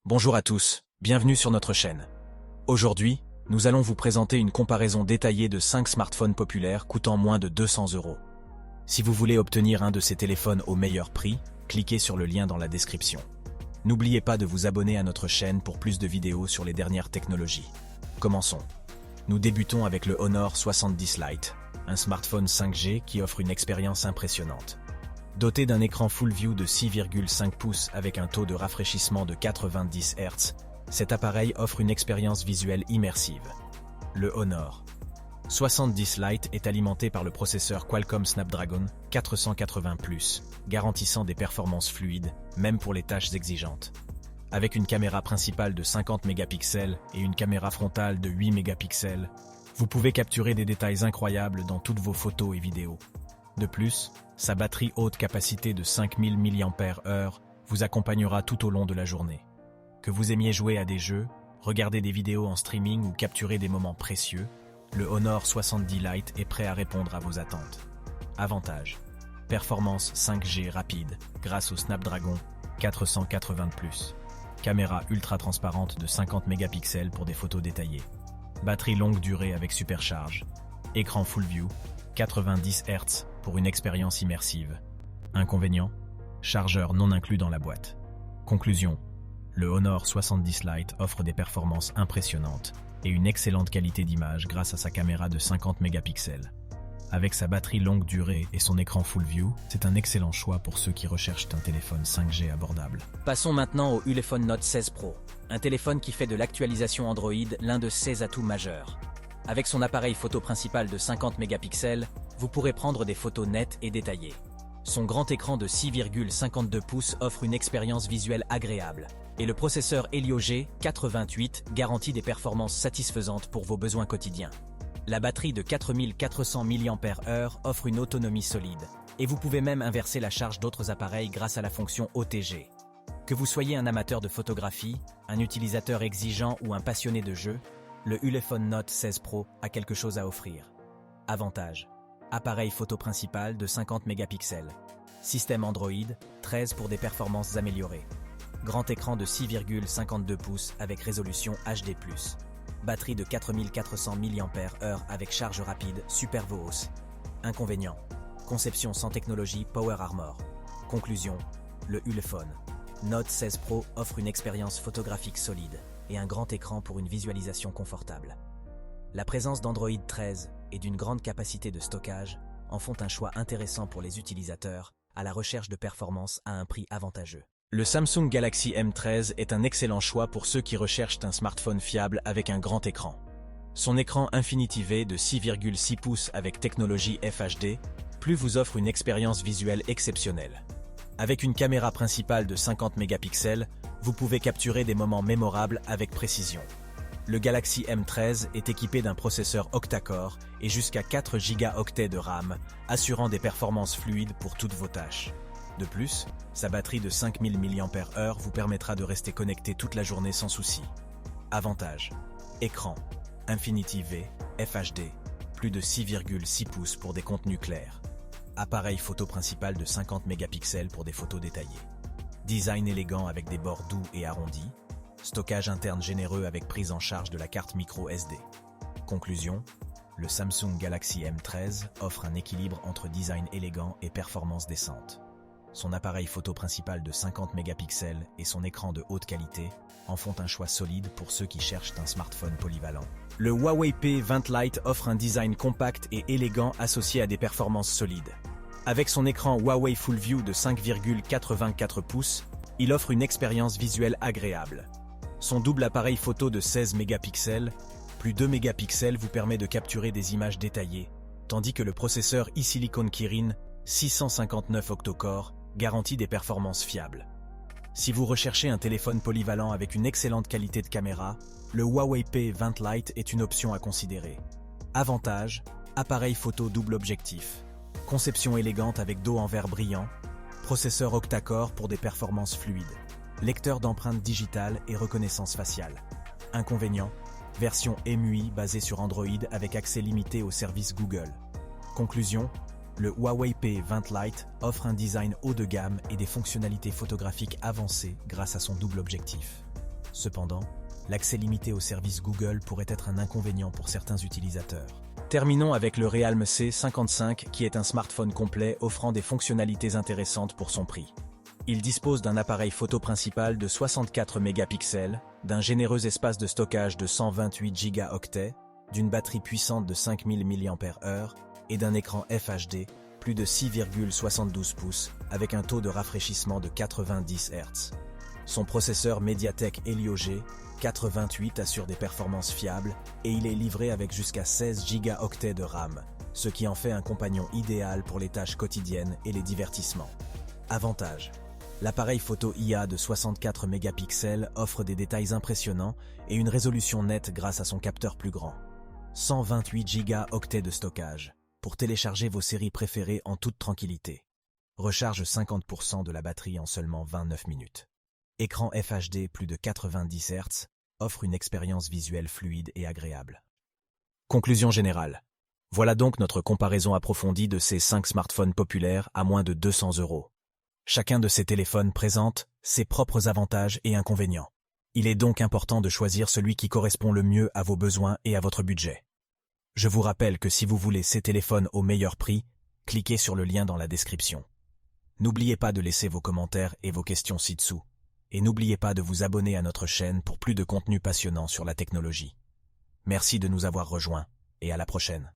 Bonjour à tous, bienvenue sur notre chaîne. Aujourd'hui, nous allons vous présenter une comparaison détaillée de 5 smartphones populaires coûtant moins de 200 €. Si vous voulez obtenir un de ces téléphones au meilleur prix, cliquez sur le lien dans la description. N'oubliez pas de vous abonner à notre chaîne pour plus de vidéos sur les dernières technologies. Commençons. Nous débutons avec le Honor 70 Lite, un smartphone 5G qui offre une expérience impressionnante. Doté d'un écran Full View de 6,5 pouces avec un taux de rafraîchissement de 90 Hz, cet appareil offre une expérience visuelle immersive. Le Honor 70 Lite est alimenté par le processeur Qualcomm Snapdragon 480+, garantissant des performances fluides, même pour les tâches exigeantes. Avec une caméra principale de 50 mégapixels et une caméra frontale de 8 mégapixels, vous pouvez capturer des détails incroyables dans toutes vos photos et vidéos. De plus, sa batterie haute capacité de 5000 mAh vous accompagnera tout au long de la journée. Que vous aimiez jouer à des jeux, regarder des vidéos en streaming ou capturer des moments précieux, le Honor 70 Lite est prêt à répondre à vos attentes. Avantages: performance 5G rapide grâce au Snapdragon 480+. Caméra ultra transparente de 50 mégapixels pour des photos détaillées. Batterie longue durée avec supercharge. Écran Full View 90 Hz pour une expérience immersive. Inconvénient: chargeur non inclus dans la boîte. Conclusion: le Honor 70 Lite offre des performances impressionnantes et une excellente qualité d'image grâce à sa caméra de 50 mégapixels. Avec sa batterie longue durée et son écran Full View, c'est un excellent choix pour ceux qui recherchent un téléphone 5G abordable. Passons maintenant au Ulefone Note 16 Pro, un téléphone qui fait de l'actualisation Android l'un de ses atouts majeurs. Avec son appareil photo principal de 50 mégapixels, vous pourrez prendre des photos nettes et détaillées. Son grand écran de 6,52 pouces offre une expérience visuelle agréable, et le processeur Helio G428 garantit des performances satisfaisantes pour vos besoins quotidiens. La batterie de 4400 mAh offre une autonomie solide, et vous pouvez même inverser la charge d'autres appareils grâce à la fonction OTG. Que vous soyez un amateur de photographie, un utilisateur exigeant ou un passionné de jeux, le Ulefone Note 16 Pro a quelque chose à offrir. Avantages: appareil photo principal de 50 mégapixels. Système Android 13 pour des performances améliorées. Grand écran de 6,52 pouces avec résolution HD+. Batterie de 4400 mAh avec charge rapide Super VOOS. Inconvénients: conception sans technologie Power Armor. Conclusion: le Ulefone Note 16 Pro offre une expérience photographique solide et un grand écran pour une visualisation confortable. La présence d'Android 13 et d'une grande capacité de stockage en font un choix intéressant pour les utilisateurs à la recherche de performance à un prix avantageux. Le Samsung Galaxy M13 est un excellent choix pour ceux qui recherchent un smartphone fiable avec un grand écran. Son écran Infinity V de 6,6 pouces avec technologie FHD+ vous offre une expérience visuelle exceptionnelle. Avec une caméra principale de 50 mégapixels, vous pouvez capturer des moments mémorables avec précision. Le Galaxy M13 est équipé d'un processeur octa-core et jusqu'à 4 Go de RAM, assurant des performances fluides pour toutes vos tâches. De plus, sa batterie de 5000 mAh vous permettra de rester connecté toute la journée sans souci. Avantages: écran Infinity V FHD, plus de 6,6 pouces pour des contenus clairs. Appareil photo principal de 50 mégapixels pour des photos détaillées. Design élégant avec des bords doux et arrondis. Stockage interne généreux avec prise en charge de la carte micro SD. Conclusion: le Samsung Galaxy M13 offre un équilibre entre design élégant et performance décente. Son appareil photo principal de 50 mégapixels et son écran de haute qualité en font un choix solide pour ceux qui cherchent un smartphone polyvalent. Le Huawei P20 Lite offre un design compact et élégant associé à des performances solides. Avec son écran Huawei Full View de 5,84 pouces, il offre une expérience visuelle agréable. Son double appareil photo de 16 mégapixels, plus 2 mégapixels vous permet de capturer des images détaillées, tandis que le processeur e-Silicon Kirin 659 octa-core garantit des performances fiables. Si vous recherchez un téléphone polyvalent avec une excellente qualité de caméra, le Huawei P20 Lite est une option à considérer. Avantages: appareil photo double objectif. Conception élégante avec dos en verre brillant. Processeur octa-core pour des performances fluides. Lecteur d'empreintes digitales et reconnaissance faciale. Inconvénients: version MUI basée sur Android avec accès limité aux services Google. Conclusion: le Huawei P20 Lite offre un design haut de gamme et des fonctionnalités photographiques avancées grâce à son double objectif. Cependant, l'accès limité au service Google pourrait être un inconvénient pour certains utilisateurs. Terminons avec le Realme C55 qui est un smartphone complet offrant des fonctionnalités intéressantes pour son prix. Il dispose d'un appareil photo principal de 64 mégapixels, d'un généreux espace de stockage de 128 Go, d'une batterie puissante de 5000 mAh et d'un écran FHD, plus de 6,72 pouces, avec un taux de rafraîchissement de 90 Hz. Son processeur MediaTek Helio G428 assure des performances fiables et il est livré avec jusqu'à 16 Go de RAM, ce qui en fait un compagnon idéal pour les tâches quotidiennes et les divertissements. Avantages. L'appareil photo IA de 64 mégapixels offre des détails impressionnants et une résolution nette grâce à son capteur plus grand. 128 Go de stockage, pour télécharger vos séries préférées en toute tranquillité. Recharge 50% de la batterie en seulement 29 minutes. Écran FHD plus de 90 Hz, offre une expérience visuelle fluide et agréable. Conclusion générale. Voilà donc notre comparaison approfondie de ces 5 smartphones populaires à moins de 200 €. Chacun de ces téléphones présente ses propres avantages et inconvénients. Il est donc important de choisir celui qui correspond le mieux à vos besoins et à votre budget. Je vous rappelle que si vous voulez ces téléphones au meilleur prix, cliquez sur le lien dans la description. N'oubliez pas de laisser vos commentaires et vos questions ci-dessous. Et n'oubliez pas de vous abonner à notre chaîne pour plus de contenu passionnant sur la technologie. Merci de nous avoir rejoints et à la prochaine.